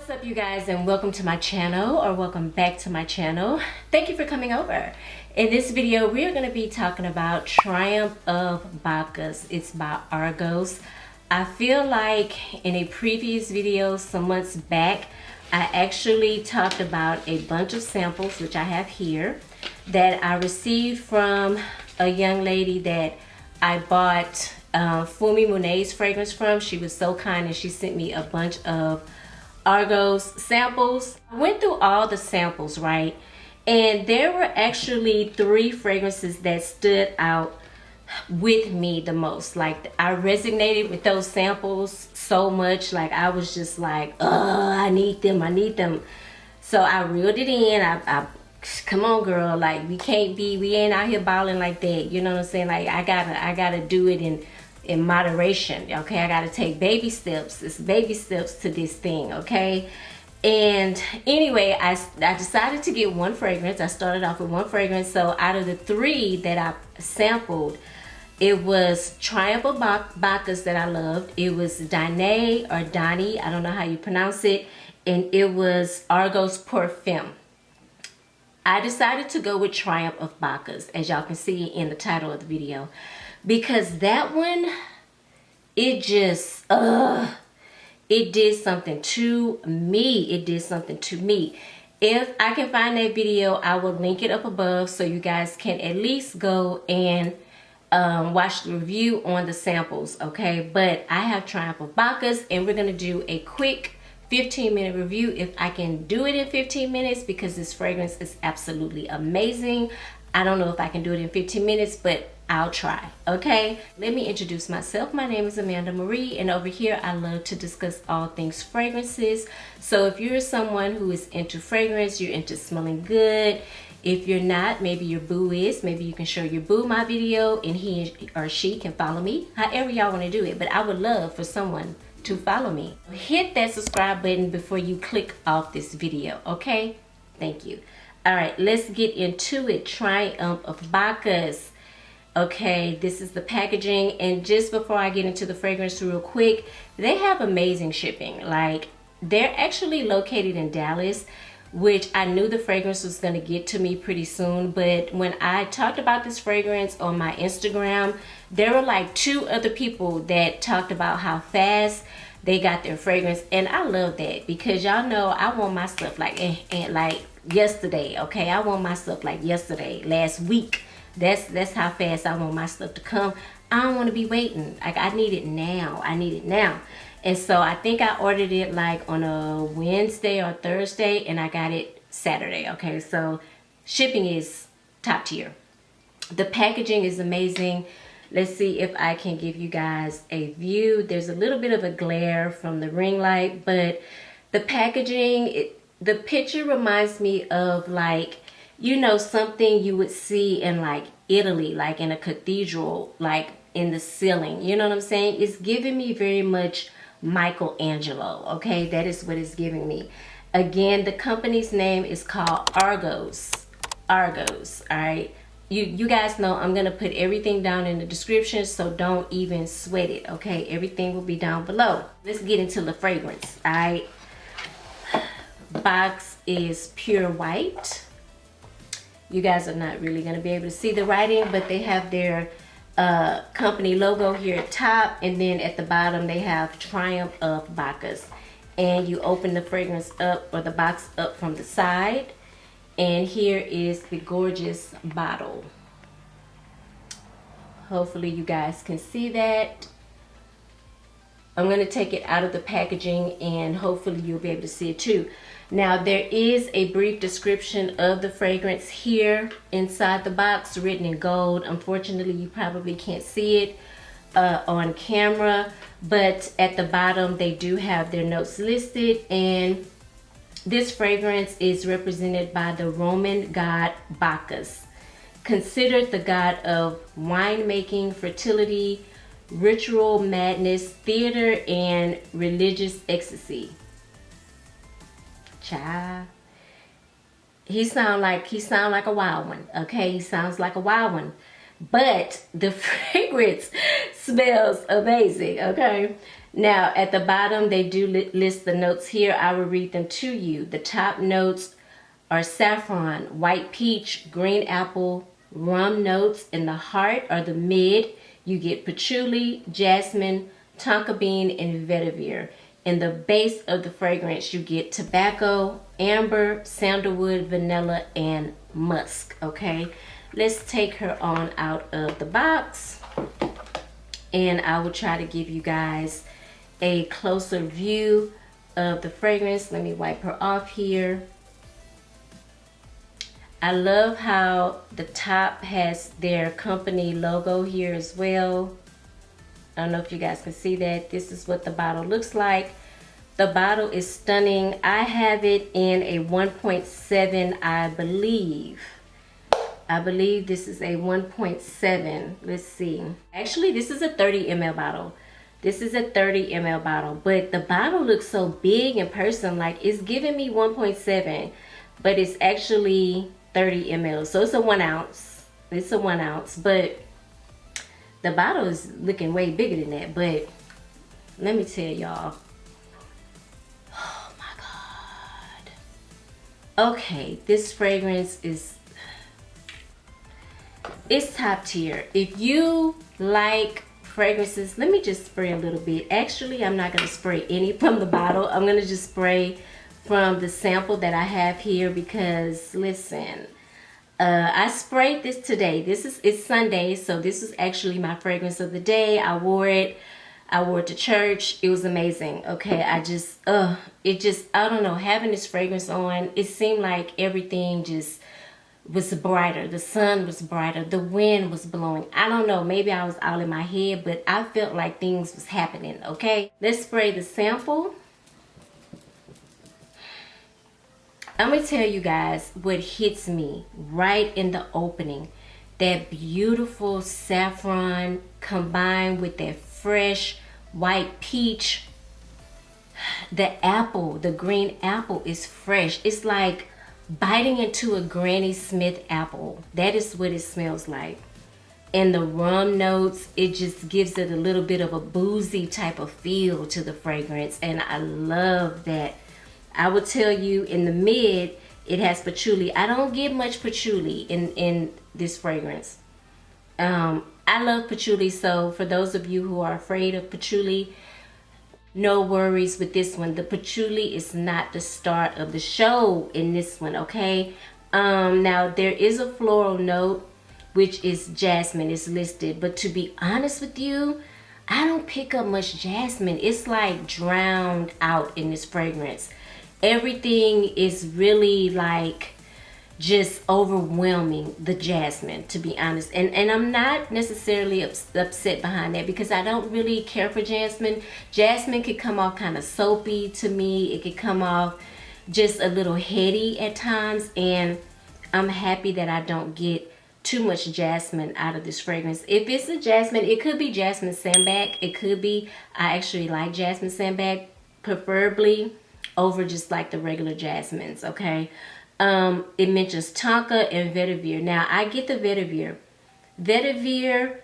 What's up, you guys, and welcome to my channel, or welcome back to my channel. Thank you for coming over. In this video we are going to be talking about Triumph of Bacchus. It's by Argos. I feel like in a previous video some months back I actually talked about a bunch of samples, which I have here, that I received from a young lady that I bought Fumi Monet's fragrance from. She was so kind and she sent me a bunch of Argos samples. I went through all the samples, right? And there were actually 3 fragrances that stood out with me the most. Like, I resonated with those samples so much. Like, I was just like, oh, I need them. So I reeled it in. I come on, girl, like, we ain't out here balling like that, you know what I'm saying? Like, I gotta do it in moderation, okay? I gotta take baby steps. It's baby steps to this thing, okay? And anyway, I decided to get one fragrance. I started off with one fragrance. So out of the 3 that I sampled, it was Triumph of Bacchus that I loved. It was Danae or Donnie, I don't know how you pronounce it, and it was Argos Perfume. I decided to go with Triumph of Bacchus, as y'all can see in the title of the video, because that one, it just, it did something to me. It did something to me. If I can find that video, I will link it up above so you guys can at least go and watch the review on the samples, okay? But I have Triumph of Bacchus, and we're gonna do a quick 15-minute review if I can do it in 15 minutes, because this fragrance is absolutely amazing. I don't know if I can do it in 15 minutes, but I'll try, okay? Let me introduce myself. My name is Amanda Marie, and over here I love to discuss all things fragrances. So if you're someone who is into fragrance, you're into smelling good. If you're not, maybe your boo is. Maybe you can show your boo my video and he or she can follow me. However y'all want to do it, but I would love for someone to follow me. Hit that subscribe button before you click off this video, okay? Thank you. All right, let's get into it. Triumph of Bacchus. Okay, this is the packaging, and just before I get into the fragrance real quick, they have amazing shipping. Like, they're actually located in Dallas, which I knew the fragrance was going to get to me pretty soon, but when I talked about this fragrance on my Instagram, there were like 2 other people that talked about how fast they got their fragrance, and I love that, because y'all know I want my stuff like like yesterday, okay? I want my stuff like yesterday, last week. That's how fast I want my stuff to come. I don't want to be waiting. Like, I need it now. I need it now. And so I think I ordered it like on a Wednesday or Thursday, and I got it Saturday, okay? So shipping is top tier. The packaging is amazing. Let's see if I can give you guys a view. There's a little bit of a glare from the ring light, but the packaging, the picture reminds me of, like, you know, something you would see in like Italy, like in a cathedral, like in the ceiling. You know what I'm saying? It's giving me very much Michelangelo, okay? That is what it's giving me. Again, the company's name is called Argos. Argos, all right? You guys know I'm going to put everything down in the description, so don't even sweat it, okay? Everything will be down below. Let's get into the fragrance, all right? Box is pure white. You guys are not really going to be able to see the writing, but they have their company logo here at top, and then at the bottom they have Triumph of Bacchus. And you open the fragrance up, or the box up, from the side, and here is the gorgeous bottle. Hopefully you guys can see that. I'm going to take it out of the packaging, and hopefully you'll be able to see it too. Now, there is a brief description of the fragrance here inside the box, written in gold. Unfortunately, you probably can't see it on camera, but at the bottom they do have their notes listed. And this fragrance is represented by the Roman god Bacchus, considered the god of winemaking, fertility, ritual madness, theater, and religious ecstasy. Child, he sound like a wild one, okay? He sounds like a wild one, but the fragrance smells amazing, okay? Now at the bottom they do list the notes here. I will read them to you. The top notes are saffron, white peach, green apple, rum notes. In the heart or the mid, you get patchouli, jasmine, tonka bean, and vetiver. In the base of the fragrance, you get tobacco, amber, sandalwood, vanilla, and musk. Okay, let's take her on out of the box, and I will try to give you guys a closer view of the fragrance. Let me wipe her off here. I love how the top has their company logo here as well. I don't know if you guys can see that. This is what the bottle looks like. The bottle is stunning. I have it in a 1.7, I believe. I believe this is a 1.7. Let's see. Actually, this is a 30 ml bottle. This is a 30 ml bottle, but the bottle looks so big in person. Like, it's giving me 1.7, but it's actually 30 ml. So it's a 1 ounce. It's a 1 ounce, but the bottle is looking way bigger than that. But let me tell y'all. Oh my God. Okay, this fragrance is, it's top tier. If you like fragrances, let me just spray a little bit. Actually, I'm not gonna spray any from the bottle. I'm gonna just spray from the sample that I have here, because listen, I sprayed this today. It's Sunday, so this is actually my fragrance of the day. I wore it to church. It was amazing. Okay, I don't know, having this fragrance on, it seemed like everything just was brighter. The sun was brighter. The wind was blowing. I don't know, maybe I was out in my head, but I felt like things was happening. Okay, let's spray the sample. I'm gonna tell you guys what hits me right in the opening. That beautiful saffron combined with that fresh white peach. The apple, the green apple is fresh. It's like biting into a Granny Smith apple. That is what it smells like. And the rum notes, it just gives it a little bit of a boozy type of feel to the fragrance, and I love that. I will tell you, in the mid, it has patchouli. I don't get much patchouli in this fragrance. I love patchouli, so for those of you who are afraid of patchouli, no worries with this one. The patchouli is not the start of the show in this one, okay? Now, there is a floral note, which is jasmine. It's listed, but to be honest with you, I don't pick up much jasmine. It's like drowned out in this fragrance. Everything is really like just overwhelming the jasmine, to be honest. And I'm not necessarily upset behind that, because I don't really care for jasmine. Jasmine could come off kind of soapy to me. It could come off just a little heady at times, and I'm happy that I don't get too much jasmine out of this fragrance. If it's a jasmine, it could be jasmine sandbag. It could be, I actually like jasmine sandbag preferably over just like the regular jasmines, okay? It mentions tonka and vetiver. Now, I get the vetiver. Vetiver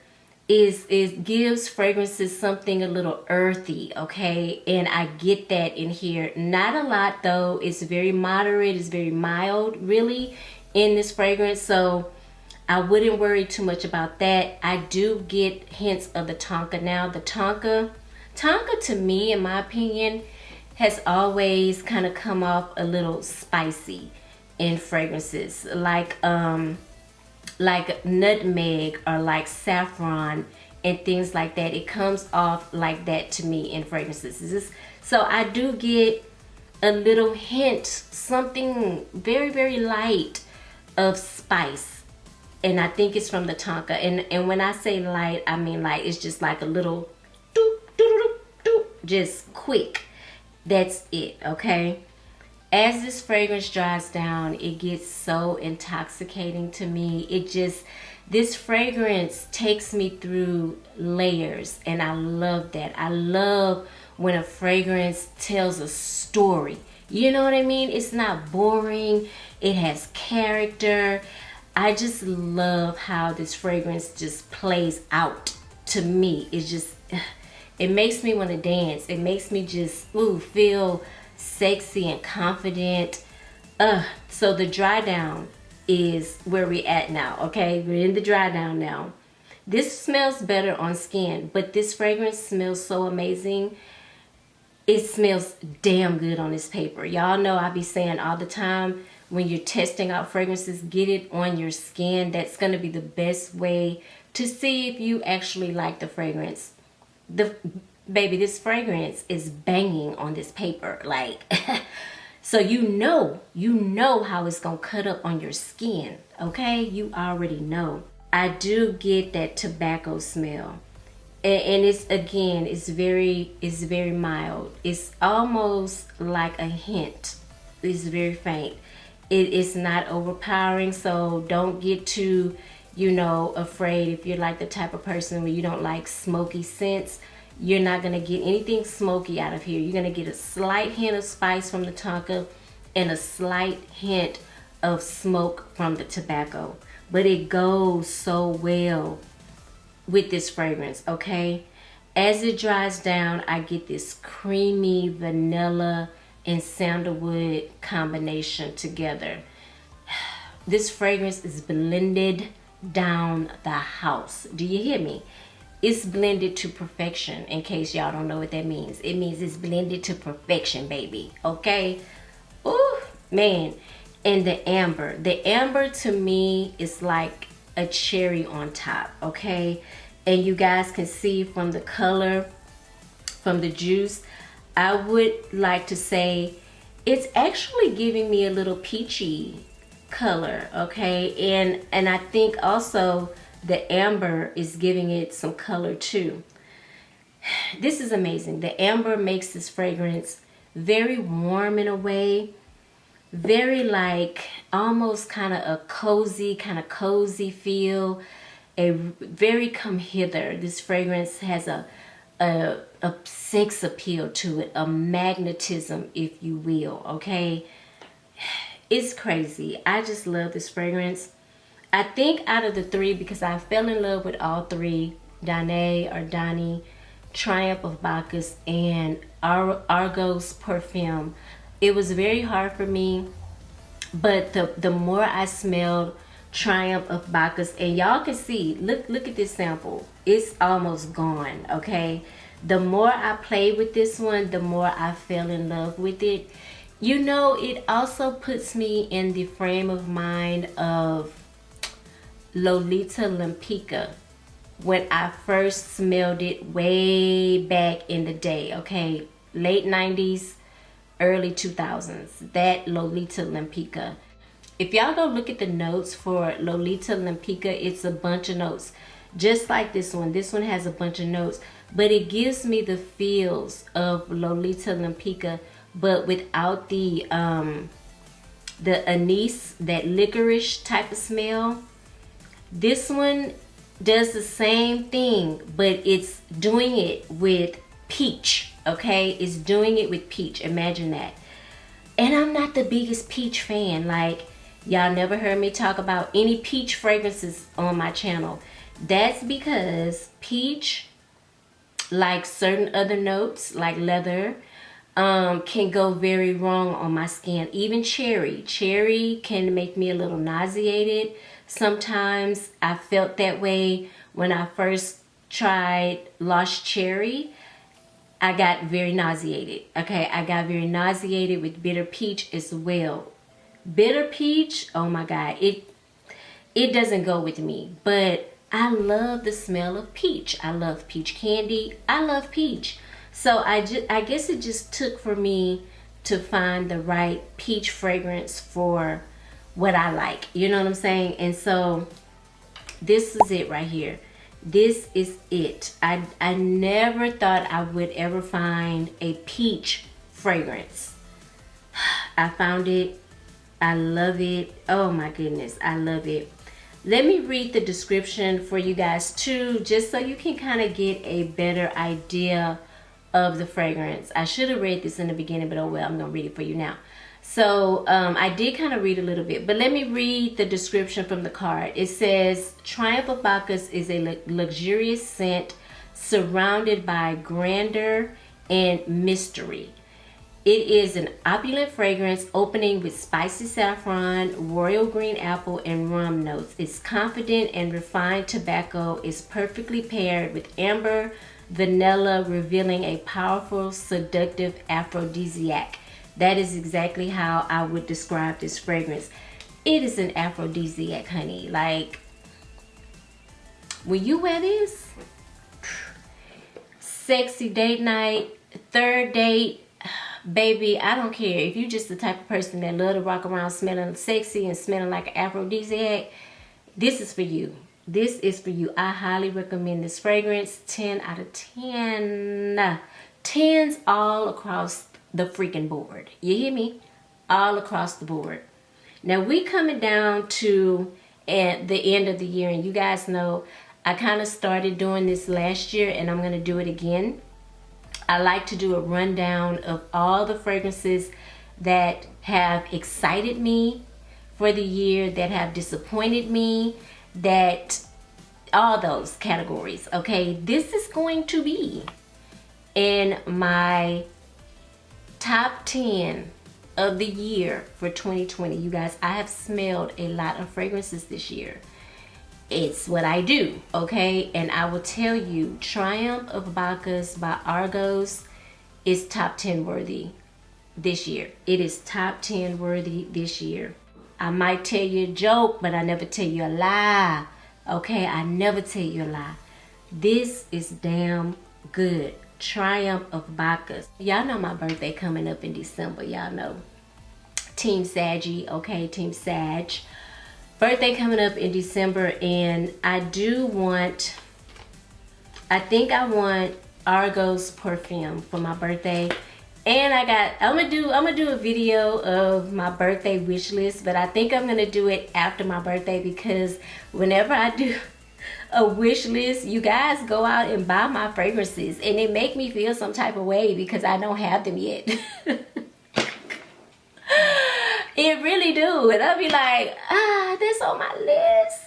gives fragrances something a little earthy, okay? And I get that in here. Not a lot though. It's very moderate. It's very mild, really, in this fragrance. So I wouldn't worry too much about that. I do get hints of the tonka. Now, the tonka to me, in my opinion, has always kind of come off a little spicy in fragrances, like nutmeg or like saffron and things like that. It comes off like that to me in fragrances. So I do get a little hint, something very, very light of spice, and I think it's from the tonka. And when I say light, I mean like it's just like a little doop, doop, doop, doop, just quick. That's it, okay? As this fragrance dries down, it gets so intoxicating to me. This fragrance takes me through layers, and I love that. I love when a fragrance tells a story. You know what I mean? It's not boring. It has character. I just love how this fragrance just plays out to me. It's just, It makes me want to dance. It makes me just feel sexy and confident. So the dry down is where we at now. Okay, we're in the dry down now. This smells better on skin, but this fragrance smells so amazing. It smells damn good on this paper. Y'all know I be saying all the time, when you're testing out fragrances, get it on your skin. That's going to be the best way to see if you actually like the fragrance. Baby, this fragrance is banging on this paper. Like, so you know how it's going to cut up on your skin. Okay, you already know. I do get that tobacco smell. And it's, again, it's very mild. It's almost like a hint. It's very faint. It is not overpowering, so don't get too, afraid. If you're like the type of person where you don't like smoky scents, you're not going to get anything smoky out of here. You're going to get a slight hint of spice from the tonka and a slight hint of smoke from the tobacco. But it goes so well with this fragrance, okay? As it dries down, I get this creamy vanilla and sandalwood combination together. This fragrance is blended down the house. Do you hear me? It's blended to perfection, in case y'all don't know what that means. It means it's blended to perfection, baby, okay? Ooh, man. And the amber to me is like a cherry on top, okay? And you guys can see from the color, from the juice, I would like to say it's actually giving me a little peachy color, okay? And I think also the amber is giving it some color too. This is amazing. The amber makes this fragrance very warm in a way, very like almost kind of a cozy feel, a very come hither. This fragrance has a sex appeal to it, a magnetism, if you will, okay? It's crazy. I just love this fragrance. I think out of the three, because I fell in love with all three, Danae or Donnie, Triumph of Bacchus, and Argos perfume, it was very hard for me. But the more I smelled Triumph of Bacchus, and y'all can see, look at this sample. It's almost gone, okay? The more I played with this one, the more I fell in love with it. It also puts me in the frame of mind of Lolita Lampica when I first smelled it way back in the day, okay? Late 90s, early 2000s, that Lolita Lampica. If y'all go look at the notes for Lolita Lampica, it's a bunch of notes. Just like this one. This one has a bunch of notes. But it gives me the feels of Lolita Lampica, but without the anise, that licorice type of smell. This one does the same thing, but it's doing it with peach, okay? It's doing it with peach. Imagine that. And I'm not the biggest peach fan. Like, y'all never heard me talk about any peach fragrances on my channel. That's because peach, like certain other notes, like leather, can go very wrong on my skin. Even cherry can make me a little nauseated. Sometimes I felt that way when I first tried Lost Cherry. I got very nauseated. Okay, I got very nauseated with bitter peach as well. Bitter peach, oh my God, it doesn't go with me. But I love the smell of peach. I love peach candy. I love peach. So I guess it just took for me to find the right peach fragrance for what I like. You know what I'm saying? And so this is it right here. This is it. I never thought I would ever find a peach fragrance. I found it. I love it. Oh my goodness, I love it. Let me read the description for you guys too, just so you can kind of get a better idea of the fragrance. I should have read this in the beginning, but oh well, I'm gonna read it for you now. So I did kind of read a little bit, but let me read the description from the card. It says, Triumph of Bacchus is a luxurious scent surrounded by grandeur and mystery. It is an opulent fragrance opening with spicy saffron, royal green apple, and rum notes. Its confident and refined tobacco is perfectly paired with amber, vanilla, revealing a powerful, seductive aphrodisiac. That is exactly how I would describe this fragrance. It is an aphrodisiac, honey. Like, when you wear this, sexy date night, third date, baby, I don't care if you just the type of person that love to rock around smelling sexy and smelling like an aphrodisiac. This is for you. This is for you. I highly recommend this fragrance. 10 out of 10. 10s all across the freaking board. You hear me? All across the board. Now we coming down to at the end of the year, and you guys know I kind of started doing this last year, and I'm going to do it again. I like to do a rundown of all the fragrances that have excited me for the year, that have disappointed me, that all those categories. Okay, this is going to be in my top 10 of the year for 2020. You guys, I have smelled a lot of fragrances this year. It's what I do, okay? And I will tell you, Triumph of Bacchus by Argos is top 10 worthy this year. It is top 10 worthy this year. I might tell you a joke, but I never tell you a lie, okay? I never tell you a lie. This is damn good. Triumph of Bacchus. Y'all know my birthday coming up in December. Y'all know. Team Saggy, okay? Team Sag. Birthday coming up in December, and I think I want Argos perfume for my birthday. And I'm gonna do a video of my birthday wish list, but I think I'm gonna do it after my birthday, because whenever I do a wish list, you guys go out and buy my fragrances, and it make me feel some type of way because I don't have them yet. It really do. And I'll be like, that's on my list.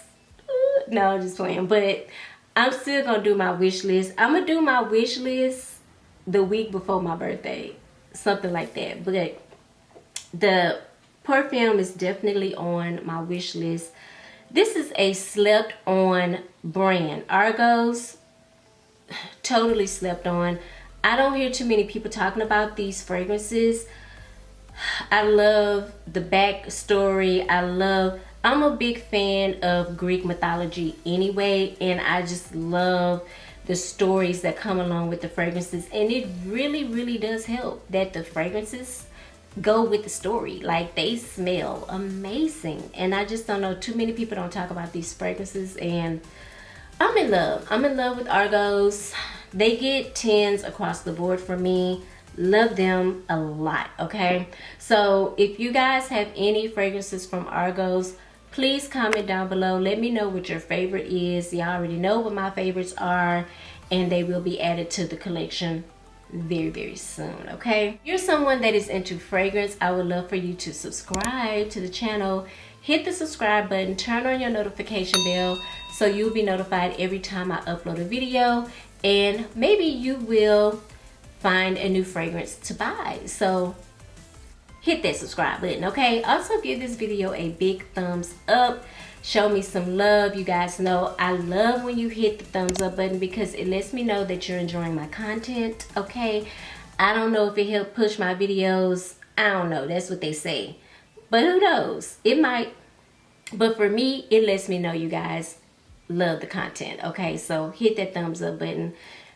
No, I'm just playing. But I'm still going to do my wish list. I'm going to do my wish list the week before my birthday. Something like that. But the perfume is definitely on my wish list. This is a slept on brand. Argos, totally slept on. I don't hear too many people talking about these fragrances. I love the backstory. I'm a big fan of Greek mythology anyway, and I just love the stories that come along with the fragrances. And it really, really does help that the fragrances go with the story. Like, they smell amazing. And I just don't know, too many people don't talk about these fragrances, and I'm in love. I'm in love with Argos. They get 10s across the board for me. Love them a lot, okay? So if you guys have any fragrances from Argos, please comment down below. Let me know what your favorite is. Y'all already know what my favorites are, and they will be added to the collection very, very soon, okay? If you're someone that is into fragrance, I would love for you to subscribe to the channel. Hit the subscribe button, turn on your notification bell so you'll be notified every time I upload a video, and maybe you will find a new fragrance to buy. So hit that subscribe button, okay? Also give this video a big thumbs up. Show me some love. You guys know I love when you hit the thumbs up button, because it lets me know that you're enjoying my content, okay? I don't know if it helped push my videos. I don't know. That's what they say. But who knows? It might. But for me, it lets me know you guys love the content, okay? So hit that thumbs up button.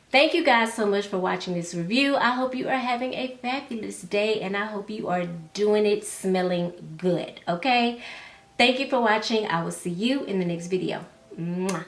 Thank you guys so much for watching this review. I hope you are having a fabulous day, and I hope you are doing it smelling good, okay? Thank you for watching. I will see you in the next video. Mwah.